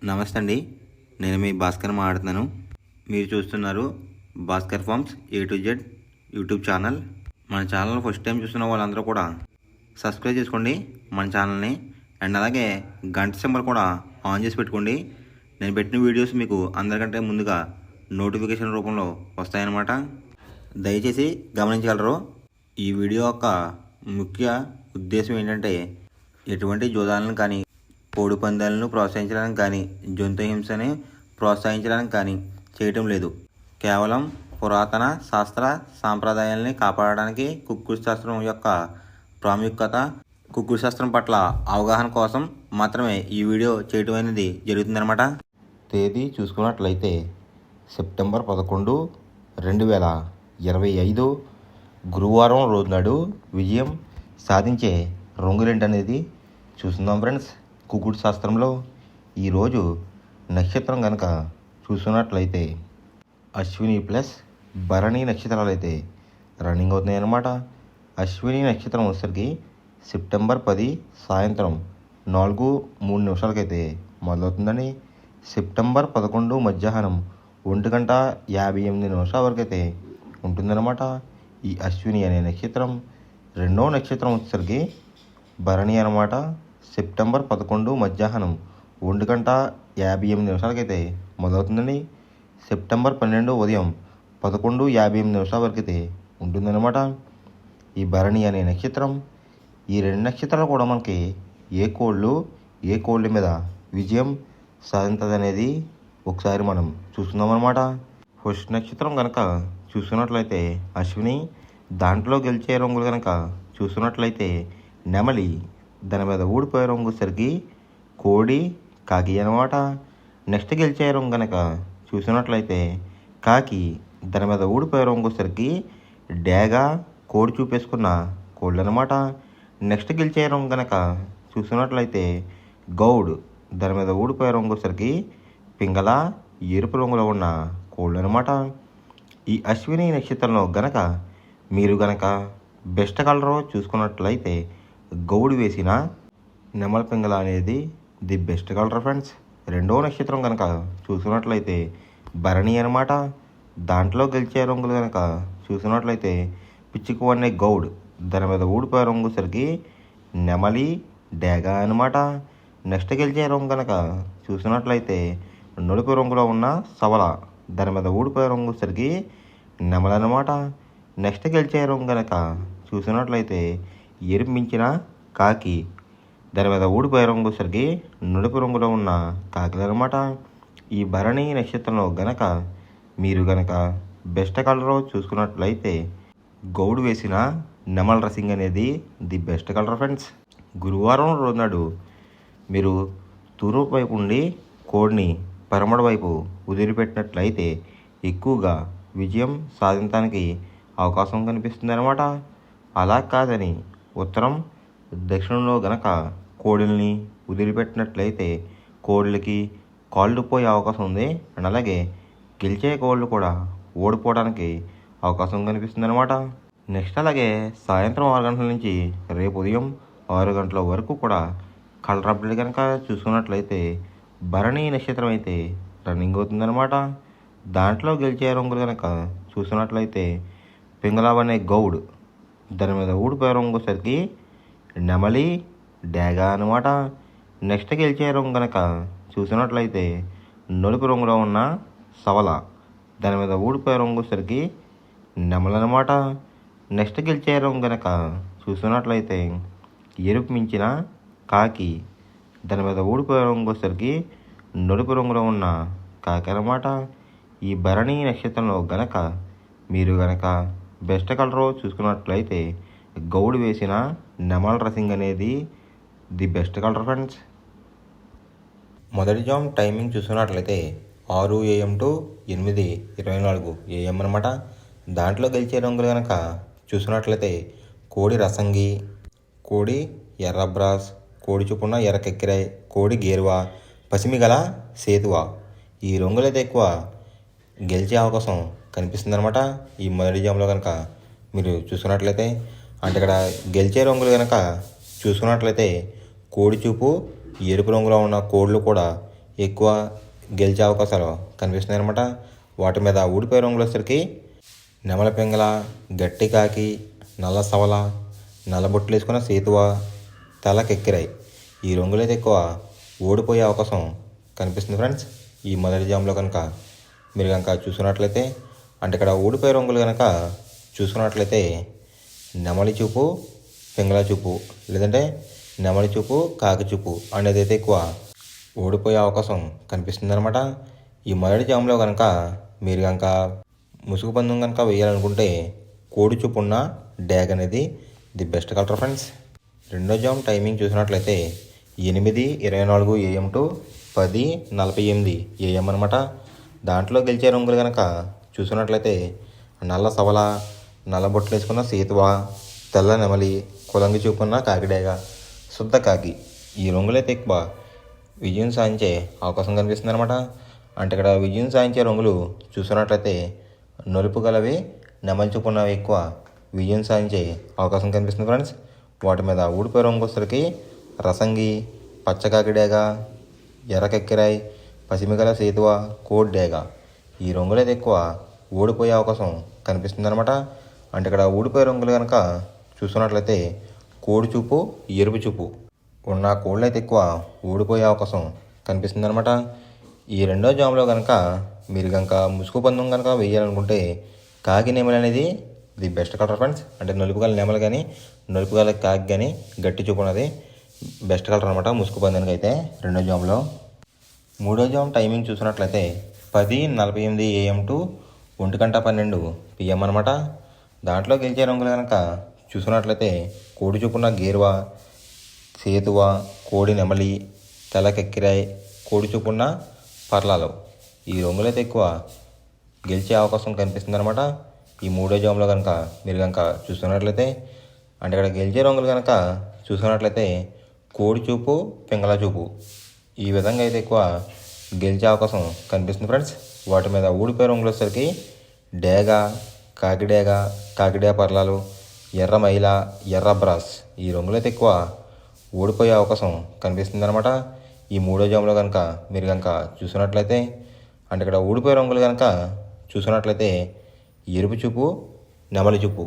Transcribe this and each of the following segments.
నమస్తే అండి, నేను మీ భాస్కర్ మాట్లాడుతున్నాను. మీరు చూస్తున్నారు Bhaskar Farms A to Z YouTube channel. మన ఛానల్ ఫస్ట్ టైం చూస్తున్న వాళ్ళందరూ కూడా సబ్స్క్రైబ్ చేసుకోండి మన ఛానల్ని. అండ్ అలాగే గంట సింబల్ కూడా ఆన్ చేసి పెట్టుకోండి. నేను పెట్టిన వీడియోస్ మీకు అందరికంటే ముందుగా నోటిఫికేషన్ రూపంలో వస్తాయన్నమాట. దయచేసి గమనించగలరు. ఈ వీడియో యొక్క ముఖ్య ఉద్దేశం ఏంటంటే ఎటువంటి జోదాలను కానీ, కోడి పందాలను ప్రోత్సహించడానికి కానీ, జంతు హింసని ప్రోత్సహించడానికి కానీ చేయటం లేదు. కేవలం పురాతన శాస్త్ర సాంప్రదాయాల్ని కాపాడడానికి, కుక్కుడు శాస్త్రం యొక్క ప్రాముఖ్యత, కుక్కుడు శాస్త్రం పట్ల అవగాహన కోసం మాత్రమే ఈ వీడియో చేయటం అనేది జరుగుతుందన్నమాట. తేదీ చూసుకున్నట్లయితే సెప్టెంబర్ 11, 2025 గురువారం రోజు నాడు విజయం సాధించే రంగులేంటి అనేది చూస్తున్నాం ఫ్రెండ్స్. కుక్కుడు శాస్త్రంలో ఈరోజు నక్షత్రం కనుక చూసుకున్నట్లయితే అశ్విని ప్లస్ భరణి నక్షత్రాలు అయితే రన్నింగ్ అవుతున్నాయి అన్నమాట. అశ్విని నక్షత్రం వచ్చేసరికి సెప్టెంబర్ 10 సాయంత్రం 4:03 మొదలవుతుందని, సెప్టెంబర్ 11 మధ్యాహ్నం 1:58 వరకు అయితే ఉంటుందన్నమాట. ఈ అశ్విని అనే నక్షత్రం. రెండవ నక్షత్రం వచ్చేసరికి భరణి అన్నమాట. సెప్టెంబర్ 11 మధ్యాహ్నం 1:58 అయితే మొదలవుతుందండి. సెప్టెంబర్ 12 ఉదయం 11:58 వరకు అయితే ఉంటుందన్నమాట ఈ భరణి అనే నక్షత్రం. ఈ రెండు నక్షత్రాలు కూడా మనకి ఏ కోళ్ళ మీద విజయం సాధించదు అనేది ఒకసారి మనం చూస్తున్నాం అన్నమాట. ఫస్ట్ నక్షత్రం కనుక చూసుకున్నట్లయితే అశ్విని, దాంట్లో గెలిచే రంగులు కనుక చూసుకున్నట్లయితే నెమలి, దాని మీద ఊడిపోయే రంగు సరికి కోడి, కాకి అన్నమాట. నెక్స్ట్ గెలిచే రంగు కనుక చూసినట్లయితే కాకి, దాని మీద ఊడిపోయే రంగు సరికి డేగ, కోడి చూపేసుకున్న కోళ్ళు అనమాట. నెక్స్ట్ గెలిచే రంగు కనుక చూసినట్లయితే గౌడ్, దాని మీద ఊడిపోయే రంగు సరికి పింగళ, ఎరుపు రంగులో ఉన్న కోళ్ళు అనమాట. ఈ అశ్విని నక్షత్రంలో గనక మీరు గనక బెస్ట్ కలర్ చూసుకున్నట్లయితే గౌడు వేసిన నెమల పింగళ అనేది ది బెస్ట్ కలర్ ఫ్రెండ్స్. రెండవ నక్షత్రం కనుక చూసుకున్నట్లయితే భరణి అనమాట. దాంట్లో గెలిచే రంగులు కనుక చూసినట్లయితే పిచ్చికు అనే గౌడ్, దాని మీద ఊడిపోయే రంగు సరికి నెమలి, డేగ అనమాట. నెక్స్ట్ గెలిచే రంగు కనుక చూసినట్లయితే నలుపు రంగులో ఉన్న సవల, దాని మీద ఊడిపోయే రంగు సరికి నెమల అనమాట. నెక్స్ట్ గెలిచే రంగు కనుక చూసినట్లయితే ఎరుపు మించిన కాకి, దాని మీద ఊడిపోయే రంగు సరికి నలుపు రంగులో ఉన్న కాకిలు అనమాట. ఈ భరణి నక్షత్రంలో గనక మీరు గనక బెస్ట్ కలర్ చూసుకున్నట్లయితే గౌడు వేసిన నెమల రసింగ్ అనేది ది బెస్ట్ కలర్ ఫ్రెండ్స్. గురువారం రోజు నాడు మీరు తూర్పు వైపు ఉండి కోడిని పరమడ వైపు వదిలిపెట్టినట్లయితే ఎక్కువగా విజయం సాధించడానికి అవకాశం కనిపిస్తుంది అనమాట. అలా కాదని ఉత్తరం, దక్షిణంలో గనక కోడిల్ని వదిలిపెట్టినట్లయితే కోళ్ళకి కాళ్ళు పోయే అవకాశం ఉంది. అండ్ అలాగే గెలిచే కోళ్ళు కూడా ఓడిపోవడానికి అవకాశం కనిపిస్తుంది అనమాట. నెక్స్ట్ అలాగే సాయంత్రం 6 గంటల నుంచి రేపు ఉదయం 6 గంటల వరకు కూడా కలర్ అప్డేట్ కనుక చూసుకున్నట్లయితే భరణి నక్షత్రం అయితే రన్నింగ్ అవుతుందన్నమాట. దాంట్లో గెలిచే రంగులు కనుక చూసినట్లయితే పింగళావ్ అనే గౌడ్, దాని మీద ఊడిపోయే రంగు సరికి నెమలి, డేగ అనమాట. నెక్స్ట్ గెలిచే రంగు కనుక చూసినట్లయితే నలుపు రంగులో ఉన్న సవల, దాని మీద ఊడిపోయే రంగు సరికి నెమలనమాట. నెక్స్ట్ గెలిచే రంగు కనుక చూసినట్లయితే ఎరుపు మించిన కాకి, దాని మీద ఊడిపోయే రంగు సరికి నలుపు రంగులో ఉన్న కాకి అనమాట. ఈ భరణి నక్షత్రంలో గనక మీరు గనక బెస్ట్ కలర్ చూసుకున్నట్లయితే గౌడు వేసిన నెమల రసింగ్ అనేది ది బెస్ట్ కలర్ ఫ్రెండ్స్. మొదటి జామ్ టైమింగ్ చూసుకున్నట్లయితే 6 AM to 8:24 AM అనమాట. దాంట్లో గెలిచే రంగులు కనుక చూసుకున్నట్లయితే కోడి రసంగి, కోడి ఎర్రబ్రాస్, కోడి చూపున్న ఎర్ర కెక్కిరాయ్, కోడి గేరువా, పసిమిగల సేతువ, ఈ రంగులైతే ఎక్కువ గెలిచే అవకాశం కనిపిస్తుంది అనమాట. ఈ మొదటి జామ్లో కనుక మీరు చూసుకున్నట్లయితే అంటే ఇక్కడ గెలిచే రంగులు కనుక చూసుకున్నట్లయితే కోడి చూపు, ఎరుపు రంగులో ఉన్న కోళ్ళు కూడా ఎక్కువ గెలిచే అవకాశాలు కనిపిస్తున్నాయి అనమాట. వాటి మీద ఊడిపోయే రంగులు వచ్చేసరికి నెమల పింగళ, గట్టి కాకి, నల్ల సవల, నల్లబొట్లు వేసుకున్న సేతువ, తెల్ల కెక్కిరాయి ఈ రంగులు అయితే ఎక్కువ ఓడిపోయే అవకాశం కనిపిస్తుంది ఫ్రెండ్స్. ఈ మొదటి జామ్లో కనుక మీరు కనుక చూసుకున్నట్లయితే, అంటే ఇక్కడ ఓడిపోయే రంగులు కనుక చూసుకున్నట్లయితే నెమలి చూపు, పింగళ చూపు, లేదంటే నెమలి చూపు, కాకి చూపు అనేది అయితే ఎక్కువ ఓడిపోయే అవకాశం కనిపిస్తుంది అనమాట. ఈ మొదటి జామ్లో కనుక మీరు కనుక ముసుగు పందెం కనుక వేయాలనుకుంటే కోడి చూపు ఉన్న డ్యాగ్ అనేది ది బెస్ట్ కలర్ ఫ్రెండ్స్. రెండో జామ్ టైమింగ్ చూసినట్లయితే 8:24 AM టు 10:48 AM అనమాట. దాంట్లో గెలిచే రంగులు కనుక చూసినట్లయితే నల్ల సవల, నల్ల బొట్లు వేసుకున్న సేతువ, తెల్ల నెమలి, కులంగి చూపున్న కాకిడేగ, శుద్ధ కాకి ఈ రంగులైతే ఎక్కువ విజయం సాధించే అవకాశం కనిపిస్తుంది అనమాట. అంటే ఇక్కడ విజయం సాధించే రంగులు చూసినట్లయితే నలుపు గలవి, నెమలి చూపున్నవి ఎక్కువ విజయం సాధించే అవకాశం కనిపిస్తుంది ఫ్రెండ్స్. వాటి మీద ఊడిపోయే రంగు వచ్చేసరికి రసంగి, పచ్చకాకిడేగ, ఎర్రకెక్కిరాయి, పసిమిగల సేతువ, కోడ్ డేగ ఈ రంగులైతే ఎక్కువ ఓడిపోయే అవకాశం కనిపిస్తుంది అనమాట. అంటే ఇక్కడ ఊడిపోయే రంగులు కనుక చూసుకున్నట్లయితే కోడి చూపు, ఎరుపు చూపు ఉన్న కోళ్ళు అయితే ఎక్కువ ఓడిపోయే అవకాశం కనిపిస్తుంది అనమాట. ఈ రెండో జామ్లో కనుక మీరు కనుక ముసుగు పందెం కనుక వేయాలనుకుంటే కాకి నెమలి అనేది ది బెస్ట్ కలర్ ఫ్రెండ్స్. అంటే నలుపు గల నెమలు కానీ, నలుపు గల కాకి కానీ గట్టి చూపు ఉన్నది బెస్ట్ కలర్ అనమాట ముసుగు పందానికి అయితే రెండో జామ్లో. మూడో జామ్ టైమింగ్ చూసినట్లయితే 10:48 AM టు 1:12 PM అనమాట. దాంట్లో గెలిచే రంగులు కనుక చూసుకున్నట్లయితే కోడి చూపున్న గేరువ, సేతువ, కోడి నెమలి, తెల్లకెక్కిరాయి, కోడి చూపున్న పర్లాలు ఈ రంగులైతే ఎక్కువ గెలిచే అవకాశం కనిపిస్తుంది అనమాట. ఈ మూడో జామ్లో కనుక మీరు కనుక చూసుకున్నట్లయితే, అంటే ఇక్కడ గెలిచే రంగులు కనుక చూసుకున్నట్లయితే కోడి చూపు, పింగళ చూపు ఈ విధంగా అయితే ఎక్కువ గెలిచే అవకాశం కనిపిస్తుంది ఫ్రెండ్స్. వాటి మీద ఊడిపోయే రంగులు వచ్చేసరికి డేగ, కాకిడేగ, కాకిడే పర్లాలు, ఎర్ర మైల, ఎర్ర బ్రాస్ ఈ రంగులైతే ఎక్కువ ఓడిపోయే అవకాశం కనిపిస్తుంది అనమాట. ఈ మూడో జామ్లో కనుక మీరు కనుక చూసినట్లయితే, అంటే ఇక్కడ ఊడిపోయే రంగులు కనుక చూసినట్లయితే ఎరుపు చూపు, నెమలి చూపు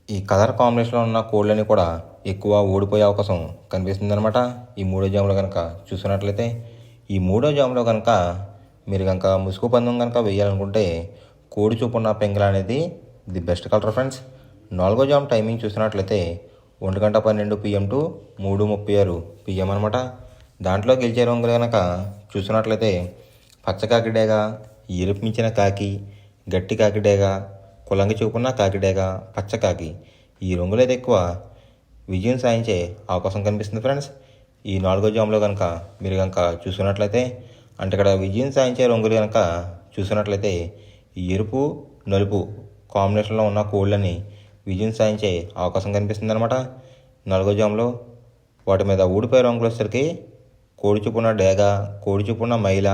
ఈ కలర్ కాంబినేషన్లో ఉన్న కోళ్ళని కూడా ఎక్కువ ఓడిపోయే అవకాశం కనిపిస్తుంది అనమాట. ఈ మూడో జామ్లో కనుక చూసినట్లయితే, ఈ మూడో జామ్లో కనుక మీరు కనుక ముసుగు పందెం కనుక వేయాలనుకుంటే కోడి చూపు ఉన్న పింగళ అనేది ది బెస్ట్ కలర్ ఫ్రెండ్స్. నాలుగో జామ్ టైమింగ్ చూసినట్లయితే 1:12 PM టు 3:36 PM అనమాట. దాంట్లో గెలిచే రంగులు కనుక చూసినట్లయితే పచ్చకాకిడేగ, ఎరుపు మించిన కాకి, గట్టి కాకిడేగ, కులంగి చూపున్న కాకిడేగ, పచ్చకాకి ఈ రంగులైతే ఎక్కువ విజయం సాధించే అవకాశం కనిపిస్తుంది ఫ్రెండ్స్. ఈ నాలుగో జామ్లో కనుక మీరు కనుక చూసుకున్నట్లయితే, అంటే ఇక్కడ విజయం సాధించే రంగులు కనుక చూసినట్లయితే ఎరుపు, నలుపు కాంబినేషన్లో ఉన్న కోళ్ళని విజయం సాధించే అవకాశం కనిపిస్తుంది అనమాట. నాలుగో జామ్లో వాటి మీద ఊడిపోయే రంగులు వచ్చేసరికి కోడి చూపున్న డేగ, కోడి చూపున్న మైల,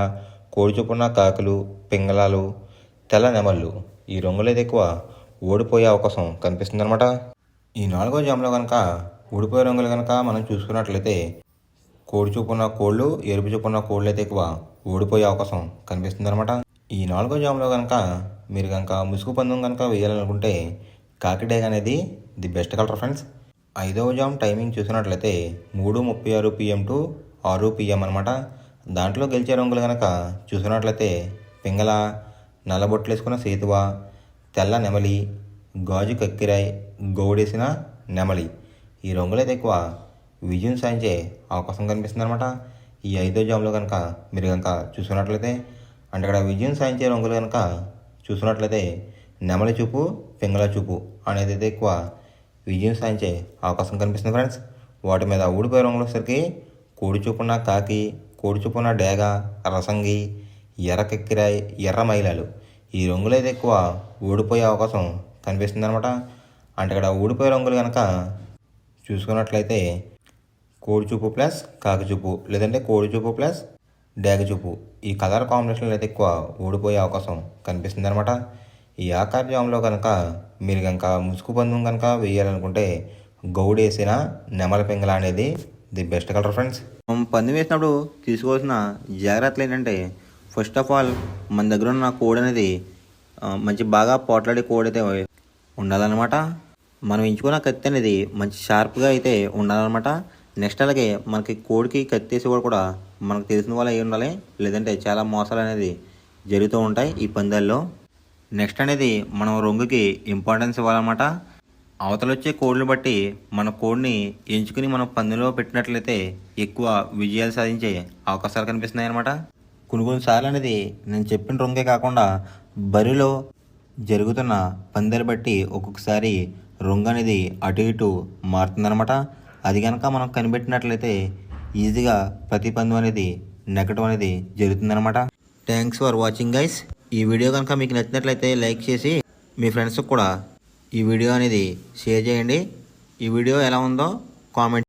కోడి చూపున్న కాకులు, పింగళాలు, తెల్ల నెమళ్ళు ఈ రంగులైతే ఎక్కువ ఓడిపోయే అవకాశం కనిపిస్తుంది అనమాట. ఈ నాలుగో జామ్లో కనుక ఊడిపోయే రంగులు కనుక మనం చూసుకున్నట్లయితే కోడి చూపున్న కోళ్ళు, ఎరుపు చూపున్న కోళ్ళు అయితే ఎక్కువ ఓడిపోయే అవకాశం కనిపిస్తుంది అనమాట. ఈ నాలుగో జామ్లో కనుక మీరు కనుక ముసుగు పందెం కనుక వేయాలనుకుంటే కాకిడేగ అనేది ది బెస్ట్ కలర్ ఫ్రెండ్స్. ఐదవ జామ్ టైమింగ్ చూసినట్లయితే 3:36 PM టు 6 PM అనమాట. దాంట్లో గెలిచే రంగులు కనుక చూసినట్లయితే పింగళ, నల్లబొట్లు వేసుకున్న సేతువ, తెల్ల నెమలి, గాజు కక్కిరాయి, గౌడేసిన నెమలి ఈ రంగులైతే ఎక్కువ విజయం సాధించే అవకాశం కనిపిస్తుంది అనమాట. ఈ ఐదో జామ్లో కనుక మీరు కనుక చూసుకున్నట్లయితే, అంటే ఇక్కడ విజయం సాధించే రంగులు కనుక చూసుకున్నట్లయితే నెమలి చూపు, పింగళ చూపు అనేది అయితే ఎక్కువ విజయం సాధించే అవకాశం కనిపిస్తుంది ఫ్రెండ్స్. వాటి మీద ఊడిపోయే రంగులు వచ్చేసరికి కోడి చూపున్న కాకి, కోడి చూపున్న డేగ, రసంగి, ఎర్రకెక్కిరాయి, ఎర్ర మైలాలు ఈ రంగులు అయితే ఎక్కువ ఓడిపోయే అవకాశం కనిపిస్తుంది అనమాట. అంటే ఇక్కడ ఊడిపోయే రంగులు కనుక చూసుకున్నట్లయితే కోడి చూపు ప్లస్ కాకి చూపు, లేదంటే కోడి చూపు ప్లస్ డేగ చూపు ఈ కలర్ కాంబినేషన్లో అయితే ఎక్కువ ఓడిపోయే అవకాశం కనిపిస్తుంది అనమాట. ఈ ఆకార జామ్లో కనుక మీరు కనుక ముసుగు పందెం కనుక వేయాలనుకుంటే గౌడేసిన నెమల పింగళ అనేది ది బెస్ట్ కలర్ ఫ్రెండ్స్. మనం పందెం వేసినప్పుడు తీసుకోవాల్సిన జాగ్రత్తలు ఏంటంటే ఫస్ట్ ఆఫ్ ఆల్ మన దగ్గర ఉన్న కోడ్ అనేది మంచి బాగా పోట్లాడే కోడ్ అయితే ఉండాలన్నమాట. మనం ఎంచుకున్న కత్తి అనేది మంచి షార్ప్గా అయితే ఉండాలన్నమాట. నెక్స్ట్ అలాగే మనకి కోడికి కత్తి వేసి కూడా మనకు తెలిసిన వాళ్ళు అయి ఉండాలి, లేదంటే చాలా మోసాలు అనేది జరుగుతూ ఉంటాయి ఈ పందాల్లో. నెక్స్ట్ అనేది మనం రంగుకి ఇంపార్టెన్స్ ఇవ్వాలన్నమాట. అవతల వచ్చే కోడ్ని బట్టి మన కోడ్ని ఎంచుకుని మనం పందెంలో పెట్టినట్లయితే ఎక్కువ విజయాలు సాధించే అవకాశాలు కనిపిస్తున్నాయి అన్నమాట. కొన్నిసార్లు అనేది నేను చెప్పిన రంగే కాకుండా బరిలో జరుగుతున్న పందాలు బట్టి ఒక్కొక్కసారి రంగు అనేది అటు ఇటు మారుతుందన్నమాట. అది కనుక మనం కనిపెట్టినట్లయితే ఈజీగా ప్రతి పందెం అనేది నెగ్గడం అనేది జరుగుతుందన్నమాట. Thanks for watching guys. ఈ వీడియో కనుక మీకు నచ్చినట్లయితే లైక్ చేసి మీ ఫ్రెండ్స్కి కూడా ఈ వీడియో అనేది షేర్ చేయండి. ఈ వీడియో ఎలా ఉందో కామెంట్